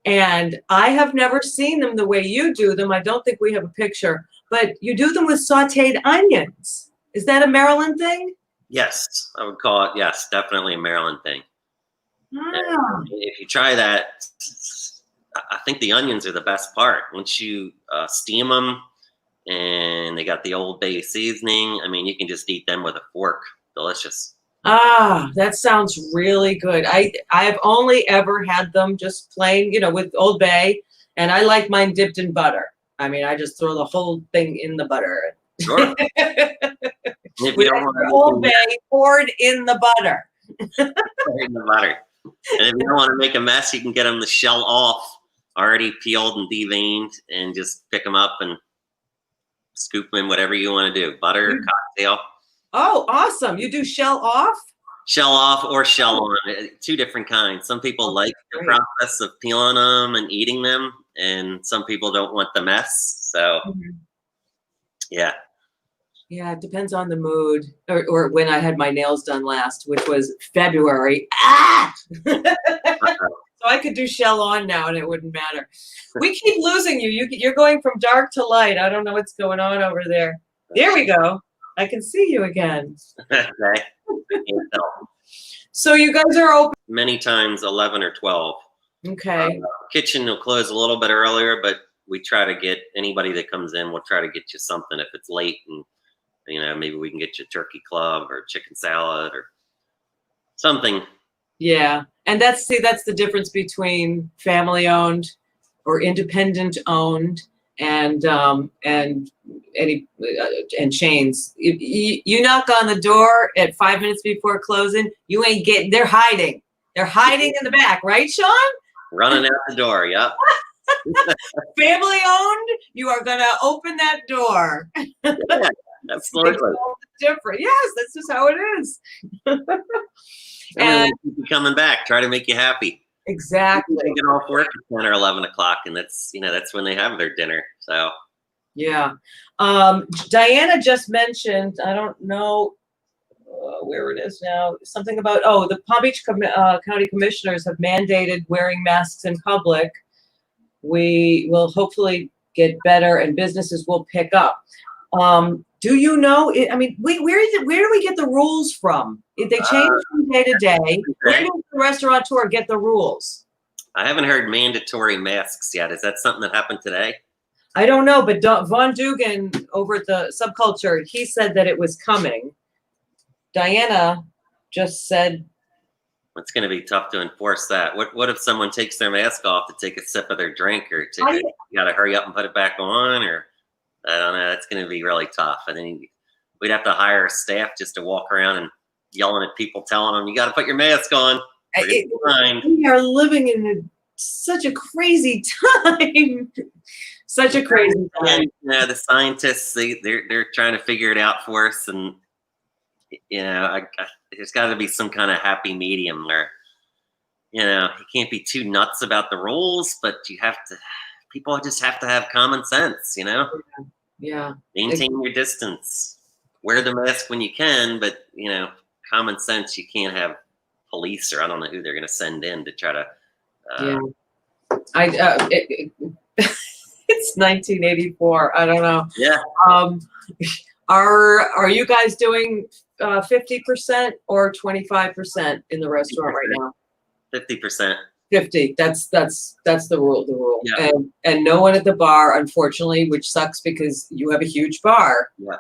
And I have never seen them the way you do them. I don't think we have a picture, but you do them with sauteed onions. Is that a Maryland thing? Yes, I would call it, yes, definitely a Maryland thing. Ah. If you try that, I think the onions are the best part. Once you steam them and they got the Old Bay seasoning, I mean, you can just eat them with a fork. Delicious. Ah, that sounds really good. I've only ever had them just plain, with Old Bay And I like mine dipped in butter. I mean, I just throw the whole thing in the butter. Sure. If you With don't want Old to Bay poured in the butter. in the butter. And if you don't want to make a mess, you can get them the shell off, already peeled and deveined, and just pick them up and scoop them in whatever you want to do. Butter, cocktail. Oh, awesome. You do shell off? Shell off or shell on. Two different kinds. Some people like the great. process of peeling them and eating them, and some people don't want the mess. So, yeah. Yeah, it depends on the mood, or when I had my nails done last, which was February. Ah! So I could do shell on now, and it wouldn't matter. We keep losing you. You're going from dark to light. I don't know what's going on over there. There we go. I can see you again. Okay. So you guys are open. Many times 11 or 12. Okay. Kitchen will close a little bit earlier, but we try to get anybody that comes in, we'll try to get you something if it's late, and maybe we can get you a turkey club or chicken salad or something. Yeah. And that's the difference between family owned or independent owned and chains. You knock on the door at 5 minutes before closing, you ain't getting. They're hiding in the back, right, Sean? Running out the door. Yep. Family owned, you are gonna open that door. Yeah, absolutely. Different. Yes, that's just how it is. And keep you coming back. Try to make you happy. Exactly. They get off work at 10 or 11 o'clock, and that's when they have their dinner. So yeah. Diana just mentioned, I don't know where it is now, something about, the Palm Beach County Commissioners have mandated wearing masks in public. We will hopefully get better and businesses will pick up. Do you know, where do we get the rules from? If they change from day to day, where does the restaurateur get the rules? I haven't heard mandatory masks yet. Is that something that happened today? I don't know, but Vaughn Dugan over at the Subculture, he said that it was coming. Diana just said, it's going to be tough to enforce that. What if someone takes their mask off to take a sip of their drink, or you got to hurry up and put it back on, or I don't know. It's going to be really tough. I think we'd have to hire staff just to walk around and yelling at people, telling them, you got to put your mask on. We are living in such a crazy time. Such a crazy time. Yeah, the scientists, they're trying to figure it out for us, and there's got to be some kind of happy medium where you can't be too nuts about the rules, but people just have to have common sense. Yeah. Maintain your distance. Wear the mask when you can, but common sense. You can't have police, or I don't know who they're going to send in to try to. It's 1984. I don't know. Yeah. Are you guys doing 50% or 25% in the restaurant right now? 50%. 50. That's the rule. The rule. Yeah. And no one at the bar, unfortunately, which sucks because you have a huge bar. Yeah.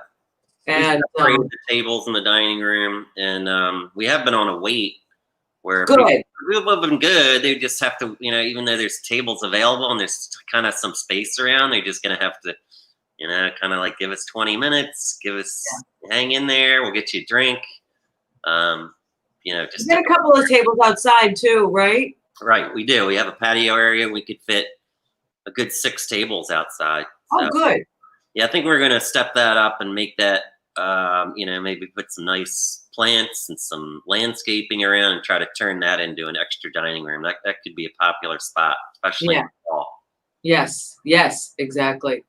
And the tables in the dining room, and we have been on a wait where good. People have been good. They just have to, even though there's tables available and there's kind of some space around, they're just gonna have to, kind of like give us 20 minutes, hang in there. We'll get you a drink. Just got a couple of tables outside too, right? Right, we do. We have a patio area. We could fit a good 6 tables outside. Oh, good. Yeah, I think we're gonna step that up and make that. Maybe put some nice plants and some landscaping around and try to turn that into an extra dining room. That could be a popular spot, especially in the fall. Yes, exactly.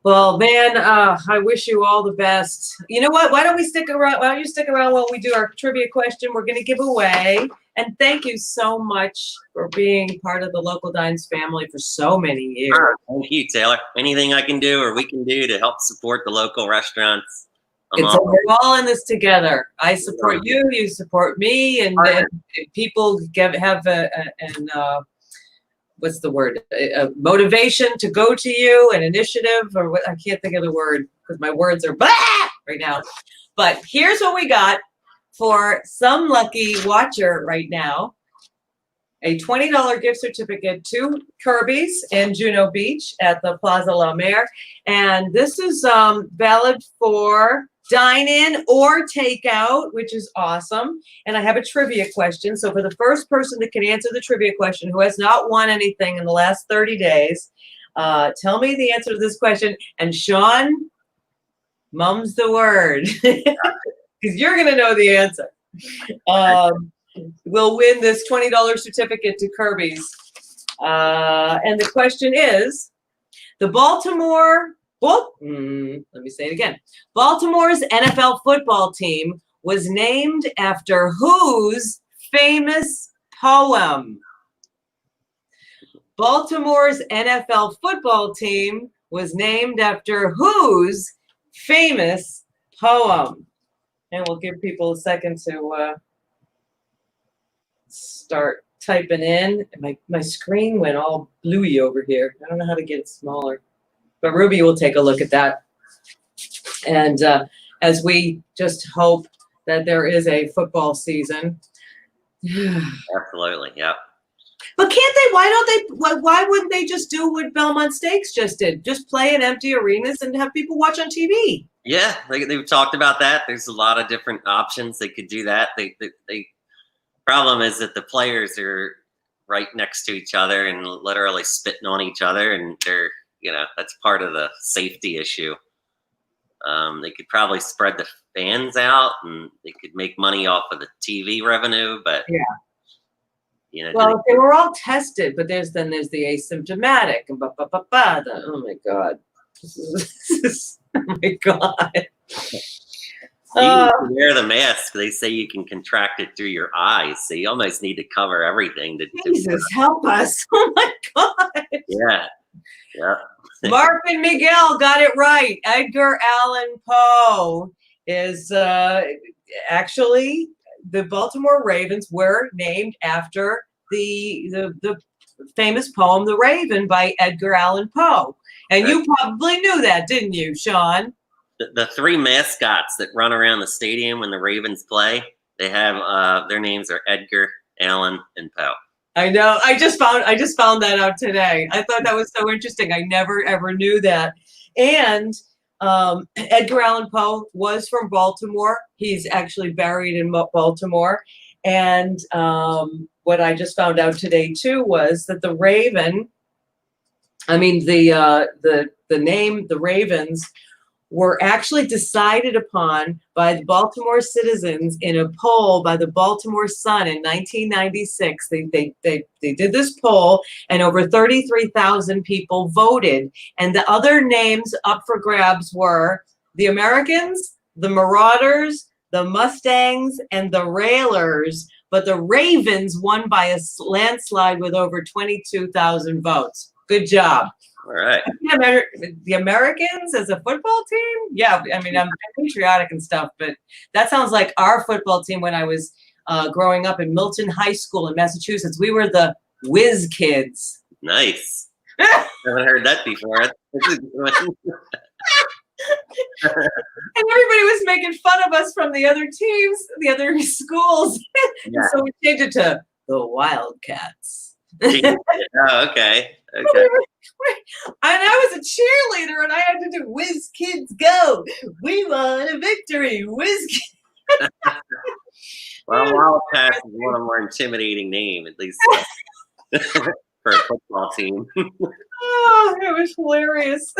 Well, man, I wish you all the best. You know what? Why don't you stick around while we do our trivia question we're going to give away. And thank you so much for being part of the Local Dines family for so many years. Thank you, Taylor. Anything I can do or we can do to help support the local restaurants. We're all in this together. I support you. You support me, and people have what's the word? A motivation to go to you, an initiative, or what? I can't think of the word because my words are blah right now. But here's what we got for some lucky watcher right now. a $20 gift certificate to Kirby's in Juno Beach at the Plaza La Mer. And this is valid for dine-in or takeout, which is awesome. And I have a trivia question. So for the first person that can answer the trivia question who has not won anything in the last 30 days, tell me the answer to this question. And Sean, mum's the word. Because you're going to know the answer. Will win this $20 certificate to Kirby's. And the question is, let me say it again. Baltimore's NFL football team was named after whose famous poem? Baltimore's NFL football team was named after whose famous poem? And we'll give people a second to start typing in. My screen went all bluey over here. I don't know how to get it smaller. But Ruby will take a look at that. And as we just hope that there is a football season. Absolutely, yeah. But can't they? Why wouldn't they just do what Belmont Stakes just did? Just play in empty arenas and have people watch on TV. Yeah, they've talked about that. There's a lot of different options. They could do that. They problem is that the players are right next to each other and literally spitting on each other, and they're, that's part of the safety issue. They could probably spread the fans out, and they could make money off of the TV revenue, but well, they were all tested, but there's the asymptomatic and oh my god, oh my god. You wear the mask. They say you can contract it through your eyes, so you almost need to cover everything. Jesus, help us! Oh my god. Yeah. Mark and Miguel got it right. Edgar Allan Poe is actually, the Baltimore Ravens were named after the famous poem "The Raven" by Edgar Allan Poe. And you probably knew that, didn't you, Sean? The three mascots that run around the stadium when the Ravens play, they have their names are Edgar, Allan, and Poe. I know. I just found that out today. I thought that was so interesting. I never ever knew that. And Edgar Allan Poe was from Baltimore. He's actually buried in Baltimore. And what I just found out today too was that the Raven, the name, the Ravens, were actually decided upon by the Baltimore citizens in a poll by the Baltimore Sun in 1996. They did this poll, and over 33,000 people voted. And the other names up for grabs were the Americans, the Marauders, the Mustangs, and the Railers. But the Ravens won by a landslide with over 22,000 votes. Good job. All right. The Americans as a football team? Yeah, I'm patriotic and stuff, but that sounds like our football team when I was growing up in Milton High School in Massachusetts. We were the Whiz Kids. Nice. I haven't heard that before. And everybody was making fun of us from the other teams, the other schools. Yeah. So we changed it to the Wildcats. Oh, okay. And I was a cheerleader, and I had to do "Whiz Kids Go." We won a victory, Whiz Kids. Well, Wildcats is one of the more intimidating name, at least for a football team. Oh, it was hilarious.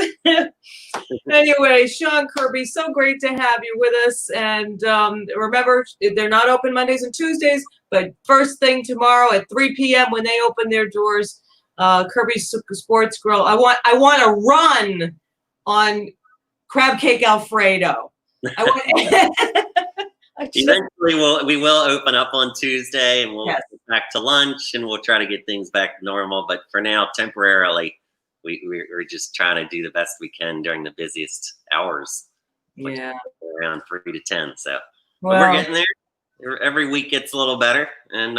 Anyway, Sean, Kirby, so great to have you with us. And remember, they're not open Mondays and Tuesdays, but first thing tomorrow at 3 p.m. when they open their doors, Kirby's Sports Grill. I want to run on crab cake Alfredo. Eventually, we will open up on Tuesday, and we'll get back to lunch, and we'll try to get things back to normal. But for now, temporarily, we're just trying to do the best we can during the busiest hours. Yeah, around 3 to 10. So we're getting there. Every week gets a little better, and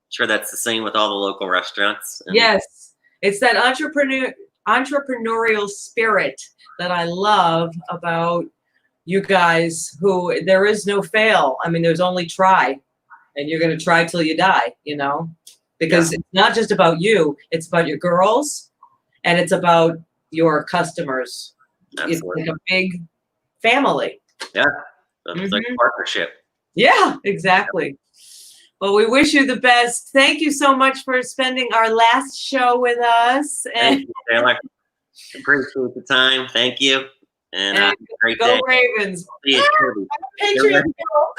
sure that's the same with all the local restaurants. Yes, it's that entrepreneurial spirit that I love about you guys, who there is no fail. There's only try, and you're going to try till you die, because it's not just about you, it's about your girls and it's about your customers. Absolutely. It's like a big family. Yeah. It's like a partnership. Yeah, exactly. Well, we wish you the best. Thank you so much for spending our last show with us. Thank you, Taylor. Appreciate the time. Thank you. And great go day. Ravens. See you, Kirby. Patriot girl.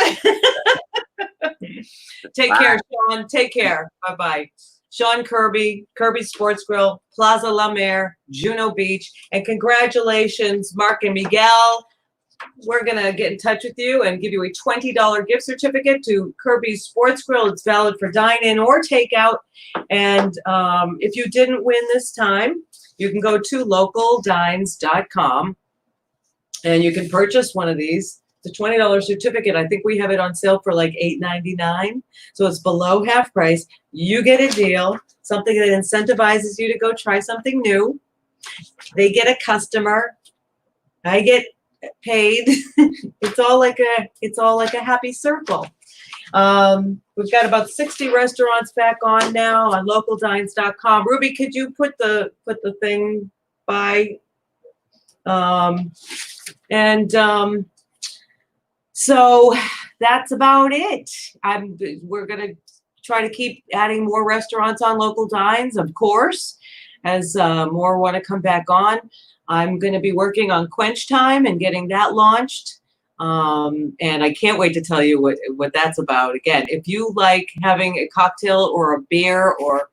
Take care, Sean. Take care. Bye-bye. Sean Kirby, Kirby Sports Grill, Plaza La Mer, Juno Beach. And congratulations, Mark and Miguel. We're going to get in touch with you and give you a $20 gift certificate to Kirby Sports Grill. It's valid for dine-in or takeout. And if you didn't win this time, you can go to localdines.com and you can purchase one of these. It's a $20 certificate. I think we have it on sale for like $8.99. So it's below half price. You get a deal, something that incentivizes you to go try something new. They get a customer. I get paid. It's all like a happy circle. We've got about 60 restaurants back on now on localdines.com. Ruby, could you put the thing by? So that's about it. We're gonna try to keep adding more restaurants on Local Dines, of course, as more want to come back on. I'm going to be working on Quench Time and getting that launched. And I can't wait to tell you what that's about. Again, if you like having a cocktail or a beer or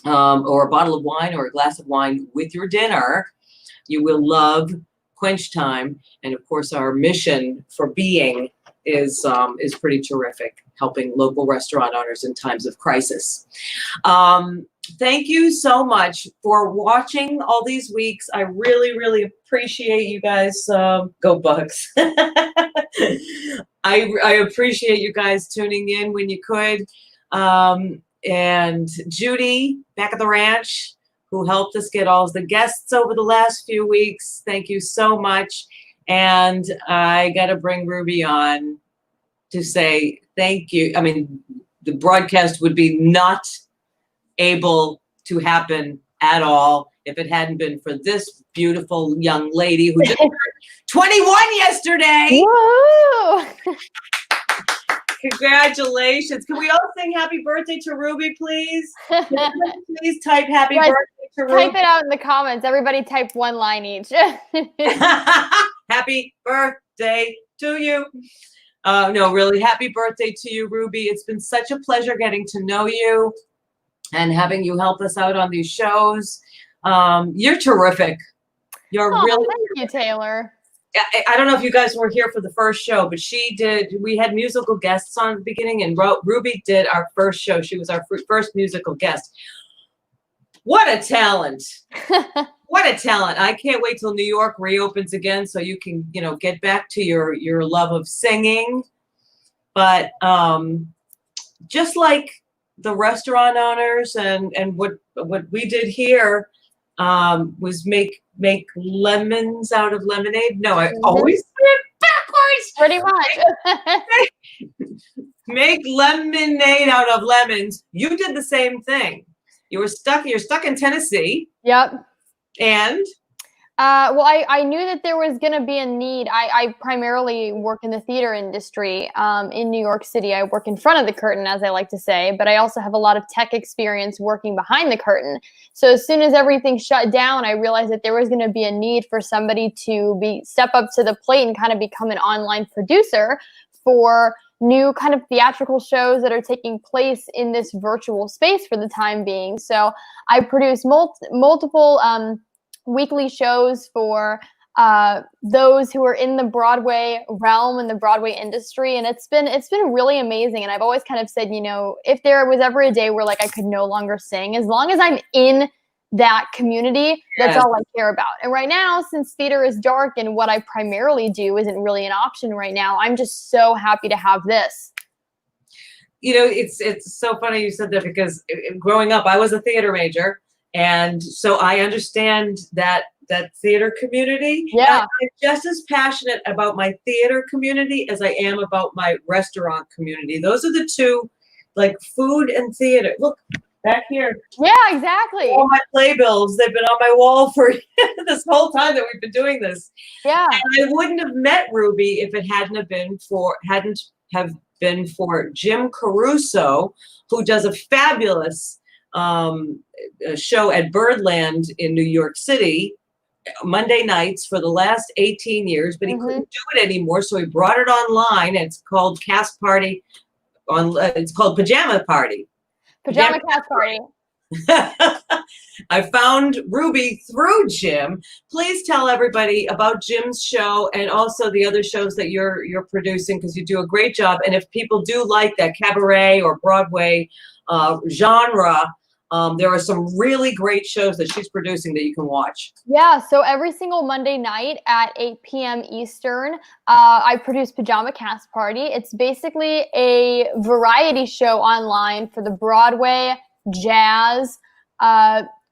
a bottle of wine or a glass of wine with your dinner, you will love Quench Time. And of course, our mission for being is pretty terrific, helping local restaurant owners in times of crisis. Thank you so much for watching all these weeks. I really, really appreciate you guys. Go Bucks. I appreciate you guys tuning in when you could. And Judy back at the ranch, who helped us get all the guests over the last few weeks. Thank you so much. And I got to bring Ruby on to say thank you. I mean, the broadcast would be not able to happen at all if it hadn't been for this beautiful young lady who just turned 21 yesterday. Whoa! Congratulations. Can we all sing happy birthday to Ruby, please? Please type happy birthday to Ruby. Type it out in the comments. Everybody type one line each. Happy birthday to you. No, really, happy birthday to you, Ruby. It's been such a pleasure getting to know you and having you help us out on these shows. You're terrific. You're really Thank you, Taylor. I don't know if you guys were here for the first show, but we had musical guests on at the beginning, and Ruby did our first show. She was our first musical guest. What a talent. What a talent. I can't wait till New York reopens again so you can, get back to your love of singing. But just like the restaurant owners and what we did here was make lemons out of lemonade. No, I always say it backwards. Pretty much. Make lemonade out of lemons. You did the same thing. You're stuck in Tennessee. Yep. And? Well, I knew that there was going to be a need. I primarily work in the theater industry in New York City. I work in front of the curtain, as I like to say, but I also have a lot of tech experience working behind the curtain. So as soon as everything shut down, I realized that there was going to be a need for somebody to step up to the plate and kind of become an online producer for new kind of theatrical shows that are taking place in this virtual space for the time being. So I produce multiple weekly shows for those who are in the Broadway realm and the Broadway industry, and it's been really amazing. And I've always kind of said, if there was ever a day where like I could no longer sing, as long as I'm in that community, that's all I care about. And right now, since theater is dark and what I primarily do isn't really an option right now, I'm just so happy to have this. It's so funny you said that, because growing up, I was a theater major. And so I understand that theater community. Yeah. I'm just as passionate about my theater community as I am about my restaurant community. Those are the like food and theater. Look back here. Yeah, exactly. All my playbills, they've been on my wall for this whole time that we've been doing this. Yeah. And I wouldn't have met Ruby if it hadn't have been for Jim Caruso, who does a fabulous show at Birdland in New York City, Monday nights for the last 18 years, but he couldn't do it anymore, so he brought it online. It's called Cast Party. It's called Pajama Party. Pajama Cast Party. I found Ruby through Jim. Please tell everybody about Jim's show and also the other shows that you're producing, because you do a great job. And if people do like that cabaret or Broadway genre, there are some really great shows that she's producing that you can watch. Yeah, so every single Monday night at 8 p.m. Eastern, I produce Pajama Cast Party. It's basically a variety show online for the Broadway jazz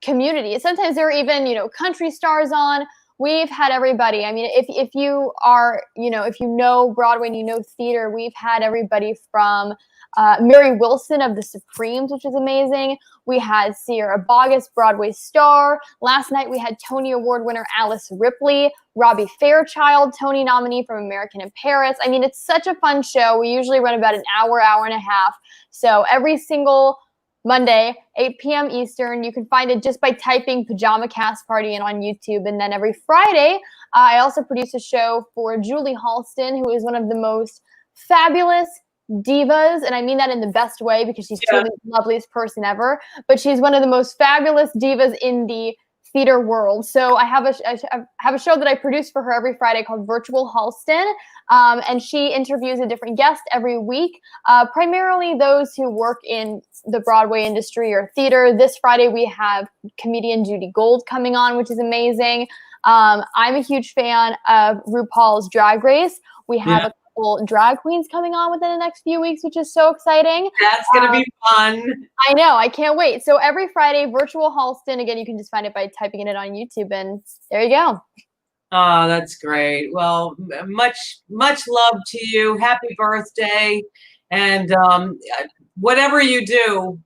community. Sometimes there are even, country stars on. We've had everybody. I mean, if you are, if you know Broadway and you know theater, we've had everybody from Mary Wilson of the Supremes, which is amazing. We had Sierra Boggess, Broadway star. Last night we had Tony Award winner Alice Ripley, Robbie Fairchild, Tony nominee from American in Paris. I mean, it's such a fun show. We usually run about an hour, hour and a half. So every single Monday, 8 p.m. Eastern. You can find it just by typing Pajama Cast Party in on YouTube. And then every Friday, I also produce a show for Julie Halston, who is one of the most fabulous divas, and I mean that in the best way because she's truly the loveliest person ever, but she's one of the most fabulous divas in the theater world. So I have a show that I produce for her every Friday called Virtual Halston, and she interviews a different guest every week, primarily those who work in the Broadway industry or theater. This Friday we have comedian Judy Gold coming on, which is amazing. I'm a huge fan of RuPaul's Drag Race. We have a couple drag queens coming on within the next few weeks, which is so exciting. That's going to be fun. I know. I can't wait. So every Friday, Virtual Halston. Again, you can just find it by typing it on YouTube, and there you go. Oh, that's great. Well, much love to you. Happy birthday. And whatever you do,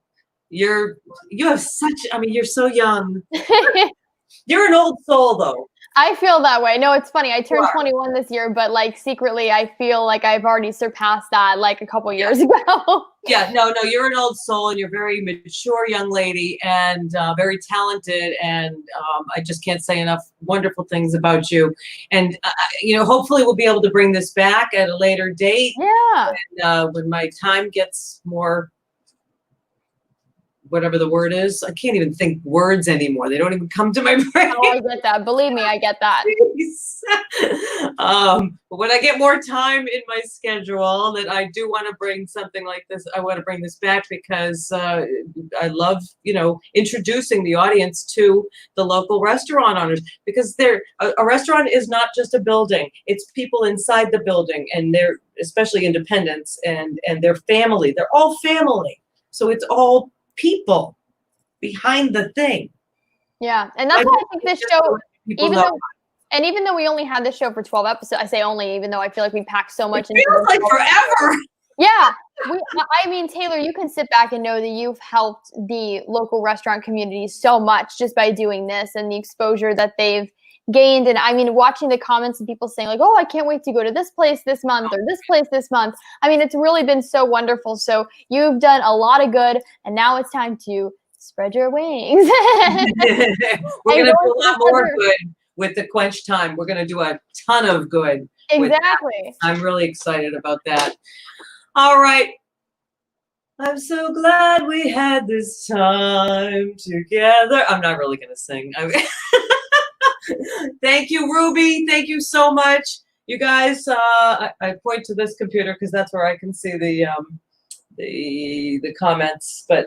you have such, you're so young. You're an old soul, though. I feel that way. No, it's funny. I turned 21 this year, but secretly I feel like I've already surpassed that a couple years ago. Yeah, no, you're an old soul and you're a very mature young lady and very talented. And I just can't say enough wonderful things about you. And, hopefully we'll be able to bring this back at a later date. Yeah. And, when my time gets more, whatever the word is. I can't even think words anymore. They don't even come to my brain. Oh, I get that. Believe me, I get that. But when I get more time in my schedule, that I do want to bring something like this. I want to bring this back because I love, introducing the audience to the local restaurant owners, because a restaurant is not just a building. It's people inside the building, and they're especially independents and their family. They're all family. So it's all people behind the thing. Yeah, and that's why I think this show, even though we only had this show for 12 episodes, I say only, even though I feel like we packed so much into it. Feels like forever. Yeah, Taylor, you can sit back and know that you've helped the local restaurant community so much just by doing this and the exposure that they've gained. And watching the comments and people saying oh, I can't wait to go to this place this month or this place this month. It's really been so wonderful. So you've done a lot of good, and now it's time to spread your wings. We're going to do a lot more good with the Quench Time. We're going to do a ton of good. Exactly. I'm really excited about that. All right. I'm so glad we had this time together. I'm not really going to sing. Thank you, Ruby. Thank you so much. You guys, I point to this computer because that's where I can see the comments, but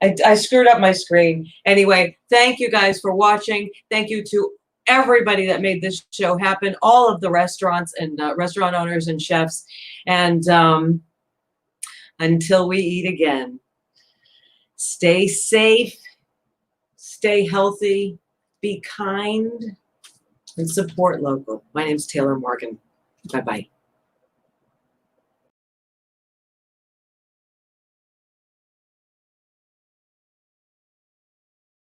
I screwed up my screen. Anyway, thank you guys for watching. Thank you to everybody that made this show happen, all of the restaurants and restaurant owners and chefs. And until we eat again, stay safe, stay healthy, be kind, and support local. My name's Taylor Morgan. Bye-bye.